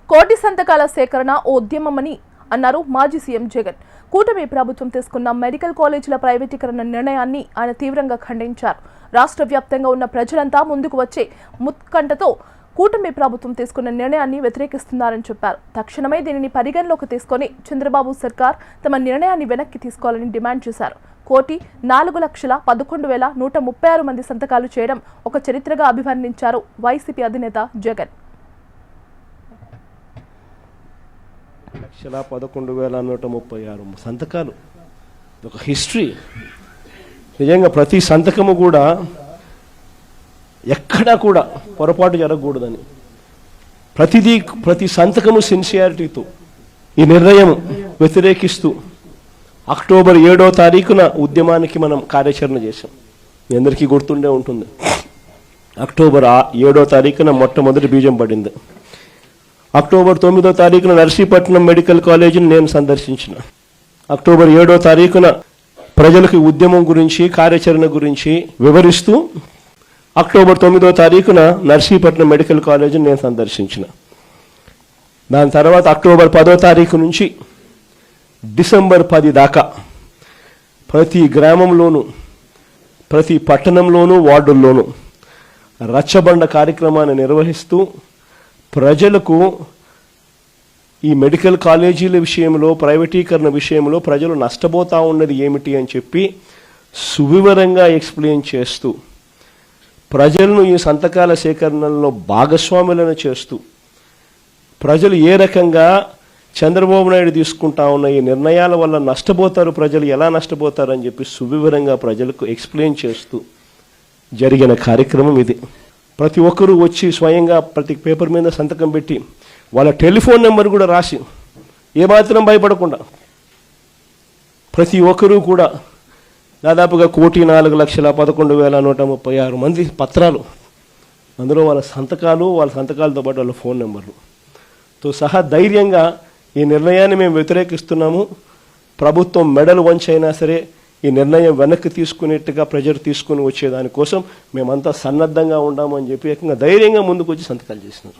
కోటి సంతకాల సేకరణ ఓ ఉద్యమమని అన్నారు మాజీ సీఎం జగన్. కూటమి ప్రభుత్వం తీసుకున్న మెడికల్ కాలేజీల ప్రైవేటీకరణ నిర్ణయాన్ని ఆయన తీవ్రంగా ఖండించారు. రాష్ట్ర వ్యాప్తంగా ఉన్న ప్రజలంతా ముందుకు వచ్చే ముత్కంఠతో కూటమి ప్రభుత్వం తీసుకున్న నిర్ణయాన్ని వ్యతిరేకిస్తున్నారని చెప్పారు. తక్షణమే దీనిని పరిగణలోకి తీసుకొని చంద్రబాబు సర్కార్ తమ నిర్ణయాన్ని వెనక్కి తీసుకోవాలని డిమాండ్ చేశారు. 1,04,11,136 మంది సంతకాలు చేయడం ఒక చరిత్రగా అభివర్ణించారు వైసీపీ అధినేత జగన్. 1,11,136 సంతకాలు ఒక హిస్టరీ. నిజంగా ప్రతి సంతకము కూడా ఎక్కడా కూడా పొరపాటు జరగకూడదని, ప్రతి సంతకము సిన్సియారిటీతో ఈ నిర్ణయం వ్యతిరేకిస్తూ అక్టోబర్ 7వ తారీఖున ఉద్యమానికి మనం కార్యాచరణ చేశాం. మీ అందరికీ గుర్తుండే ఉంటుంది. అక్టోబర్ 7వ తారీఖున మొట్టమొదటి బీజం పడింది. అక్టోబర్ 9వ తారీఖున నర్సీపట్నం మెడికల్ కాలేజీని నేను సందర్శించిన. అక్టోబర్ 7వ తారీఖున ప్రజలకు ఉద్యమం గురించి కార్యాచరణ గురించి వివరిస్తూ అక్టోబర్ 9వ తారీఖున నర్సీపట్నం మెడికల్ కాలేజీని నేను సందర్శించిన. దాని తర్వాత అక్టోబర్ 10వ తారీఖు నుంచి డిసెంబర్ 10 దాకా ప్రతి గ్రామంలోనూ ప్రతి పట్టణంలోనూ వార్డుల్లోనూ రచ్చబండ కార్యక్రమాన్ని నిర్వహిస్తూ ప్రజలకు ఈ మెడికల్ కాలేజీల విషయంలో ప్రైవేటీకరణ విషయంలో ప్రజలు నష్టపోతా ఉన్నది ఏమిటి అని చెప్పి సువివరంగా ఎక్స్ప్లెయిన్ చేస్తూ ప్రజలను ఈ సంతకాల సేకరణలో భాగస్వాములను చేస్తూ ప్రజలు ఏ రకంగా చంద్రబాబు నాయుడు తీసుకుంటా ఉన్న ఈ నిర్ణయాల వల్ల నష్టపోతారు, ప్రజలు ఎలా నష్టపోతారు అని చెప్పి సువివరంగా ప్రజలకు ఎక్స్ప్లెయిన్ చేస్తూ జరిగిన కార్యక్రమం ఇది. ప్రతి ఒక్కరూ వచ్చి స్వయంగా ప్రతి పేపర్ మీద సంతకం పెట్టి వాళ్ళ టెలిఫోన్ నెంబర్ కూడా రాసి ఏమాత్రం భయపడకుండా ప్రతి ఒక్కరూ కూడా దాదాపుగా 1,04,11,136 మంది పత్రాలు, అందులో వాళ్ళ సంతకాలతో పాటు వాళ్ళ ఫోన్ నెంబర్లతో సహా ధైర్యంగా ఈ నిర్ణయాన్ని మేము వ్యతిరేకిస్తున్నాము, ప్రభుత్వం మెడలు వంచైనా సరే ఈ నిర్ణయం వెనక్కి తీసుకునేట్టుగా ప్రజలు తీసుకుని వచ్చేదానికోసం మేమంతా సన్నద్ధంగా ఉన్నామని చెప్పి ధైర్యంగా ముందుకు వచ్చి సంతకాలు చేసినారు.